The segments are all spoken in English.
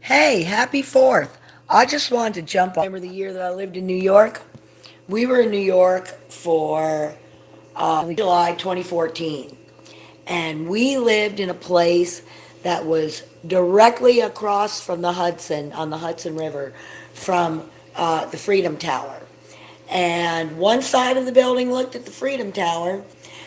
Hey, happy 4th. I just wanted to jump on. Remember the year that I lived in New York? We were in New York for July 2014. And we lived in a place that was directly across from the Hudson, on the Hudson River, from the Freedom Tower. And one side of the building looked at the Freedom Tower,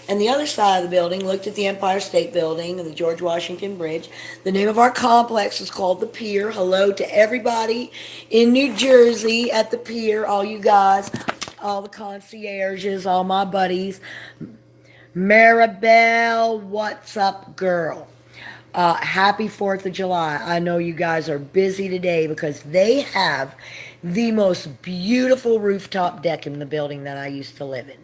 and the other side of the building looked at the Empire State Building and the George Washington Bridge. The name of our complex is called the Pier. Hello to everybody in New Jersey at the Pier, all you guys, all the concierges, all my buddies. Maribel, what's up, girl? Happy 4th of July. I know you guys are busy today because they have the most beautiful rooftop deck in the building that I used to live in.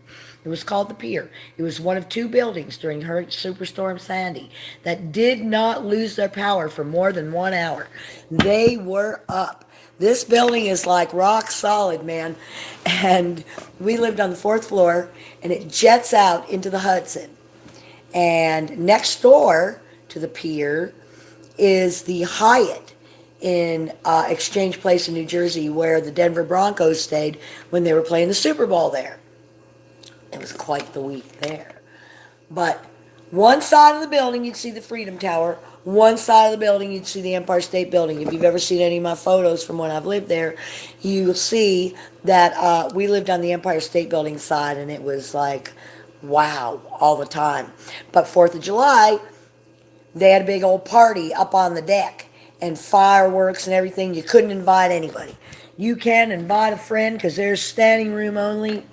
It was called the Pier. It was one of two buildings during Hurricane Superstorm Sandy that did not lose their power for more than 1 hour. They were up. This building is like rock solid, man. And we lived on the fourth floor, and it jets out into the Hudson. And next door to the pier is the Hyatt in Exchange Place in New Jersey, where the Denver Broncos stayed when they were playing the Super Bowl there. It was quite the week there. But one side of the building, you'd see the Freedom Tower. One side of the building, you'd see the Empire State Building. If you've ever seen any of my photos from when I've lived there, you'll see that we lived on the Empire State Building side, and it was like, wow, all the time. But 4th of July, they had a big old party up on the deck and fireworks and everything. You couldn't invite anybody. You can invite a friend because there's standing room only.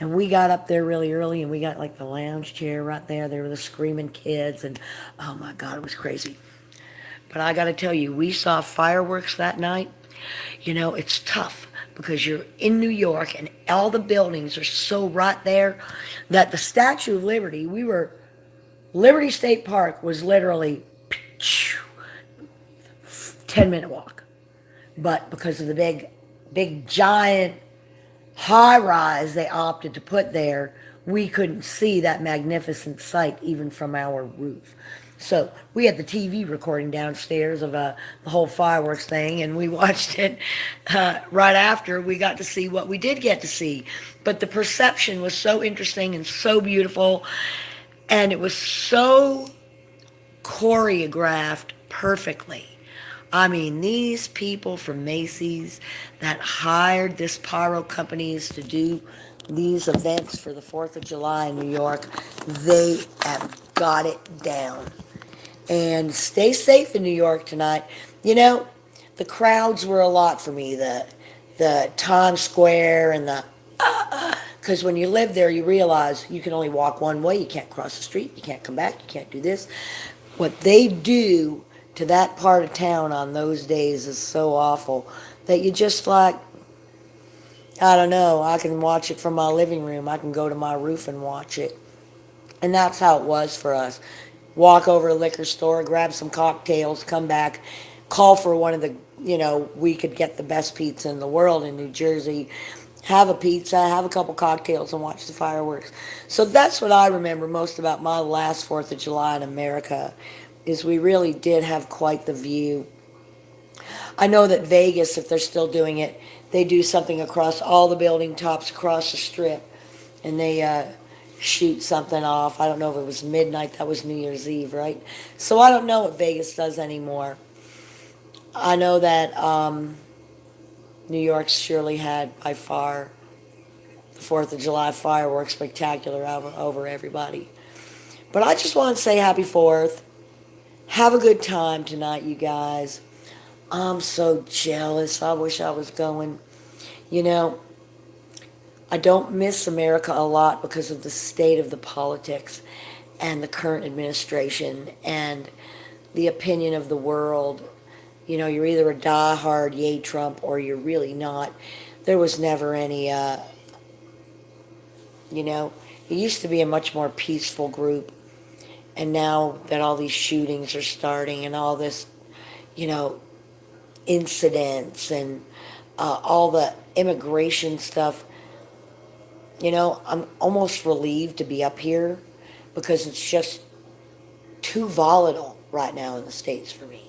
And we got up there really early, and we got like the lounge chair right there. There were the screaming kids, and oh my God, it was crazy. But I got to tell you, we saw fireworks that night. You know, it's tough because you're in New York, and all the buildings are so right there that the Statue of Liberty, Liberty State Park was literally 10-minute walk. But because of the big, giant high rise they opted to put there, we couldn't see that magnificent sight even from our roof. So we had the TV recording downstairs of the whole fireworks thing, and we watched it right after we got to see what we did get to see. But the perception was so interesting and so beautiful, and it was so choreographed perfectly. I mean, these people from Macy's that hired this pyro companies to do these events for the 4th of July in New York, they have got it down. And stay safe in New York tonight. You know, the crowds were a lot for me. The Times Square and the because when you live there, you realize you can only walk one way. You can't cross the street. You can't come back. You can't do this. What they do to that part of town on those days is so awful that you just like, I don't know, I can watch it from my living room. I can go to my roof and watch it. And that's how it was for us. Walk over to a liquor store, grab some cocktails, come back, call for one of the, we could get the best pizza in the world in New Jersey, have a pizza, have a couple cocktails, and watch the fireworks. So that's what I remember most about my last 4th of July in America, is we really did have quite the view. I know that Vegas, if they're still doing it, they do something across all the building tops across the strip, and they shoot something off. I don't know if it was midnight. That was New Year's Eve, right? So I don't know what Vegas does anymore. I know that New York surely had by far the 4th of July fireworks spectacular over everybody. But I just want to say happy 4th. Have a good time tonight, you guys. I'm so jealous. I wish I was going. You know, I don't miss America a lot because of the state of the politics and the current administration and the opinion of the world. You know, you're either a diehard yay Trump or you're really not. There was never any, it used to be a much more peaceful group. And now that all these shootings are starting and all this, incidents and all the immigration stuff, I'm almost relieved to be up here because it's just too volatile right now in the States for me.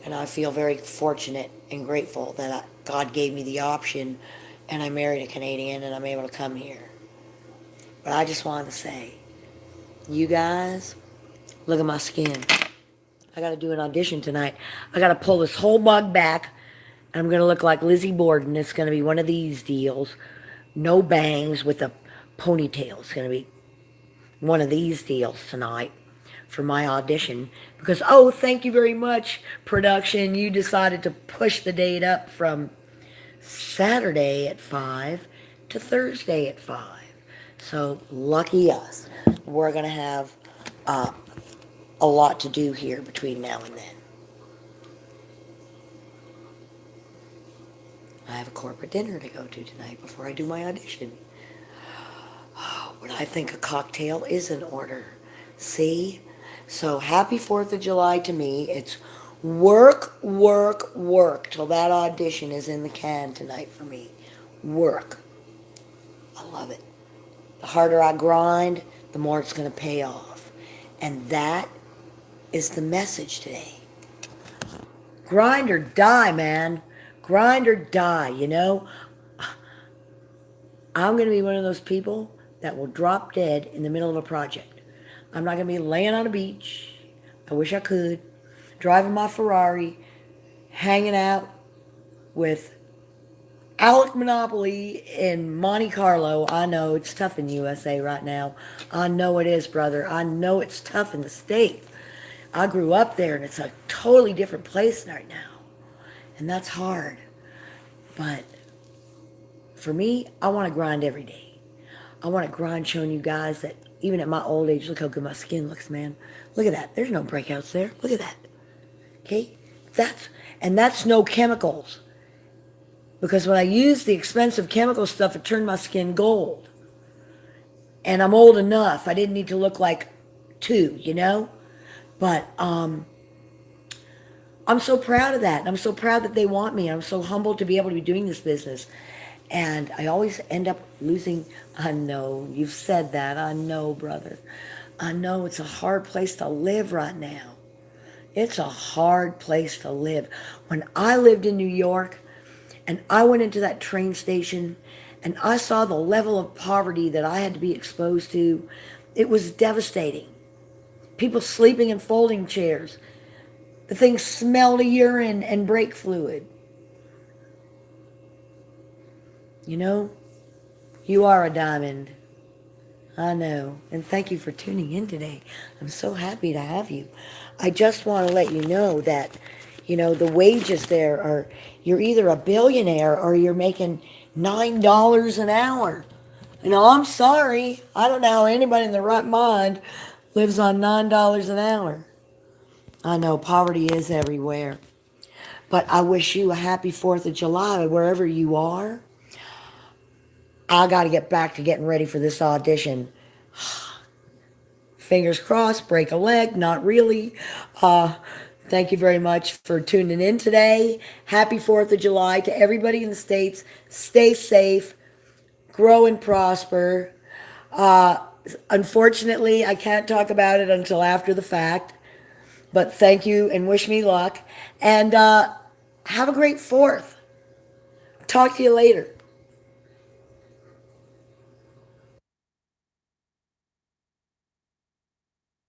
And I feel very fortunate and grateful that God gave me the option and I married a Canadian and I'm able to come here. But I just wanted to say, you guys, look at my skin. I got to do an audition tonight. I got to pull this whole mug back. And I'm going to look like Lizzie Borden. It's going to be one of these deals. No bangs with a ponytail. It's going to be one of these deals tonight for my audition. Because, oh, thank you very much, production. You decided to push the date up from Saturday at 5 to Thursday at 5. So, lucky us. We're going to have a lot to do here between now and then. I have a corporate dinner to go to tonight before I do my audition. Oh, but I think a cocktail is in order. See? So happy 4th of July to me. It's work, work, work till that audition is in the can tonight for me. Work. I love it. The harder I grind, the more it's going to pay off. And that is the message today. Grind or die, man. Grind or die, you know? I'm going to be one of those people that will drop dead in the middle of a project. I'm not going to be laying on a beach. I wish I could. Driving my Ferrari, hanging out with Alec Monopoly in Monte Carlo. I know it's tough in USA right now. I know it is, brother. I know it's tough in the States. I grew up there, and it's a totally different place right now. And that's hard. But for me, I want to grind every day. I want to grind showing you guys that even at my old age, look how good my skin looks, man. Look at that. There's no breakouts there. Look at that. Okay? That's no chemicals. Because when I used the expensive chemical stuff, it turned my skin gold. And I'm old enough. I didn't need to look like 2, you know? But I'm so proud of that. And I'm so proud that they want me. I'm so humbled to be able to be doing this business. And I always end up losing. I know, you've said that. I know, brother. I know it's a hard place to live right now. It's a hard place to live. When I lived in New York and I went into that train station and I saw the level of poverty that I had to be exposed to, it was devastating. People sleeping in folding chairs. The thing smelled of urine and brake fluid. You know, you are a diamond. I know. And thank you for tuning in today. I'm so happy to have you. I just want to let you know that, you know, the wages there are, you're either a billionaire or you're making $9 an hour. You know, I'm sorry. I don't know how anybody in their right mind lives on $9 an hour. I know poverty is everywhere. But I wish you a happy 4th of July wherever you are. I got to get back to getting ready for this audition. Fingers crossed, break a leg, not really. Thank you very much for tuning in today. Happy 4th of July to everybody in the States. Stay safe, grow and prosper. Unfortunately, I can't talk about it until after the fact. But thank you and wish me luck. And have a great 4th. Talk to you later.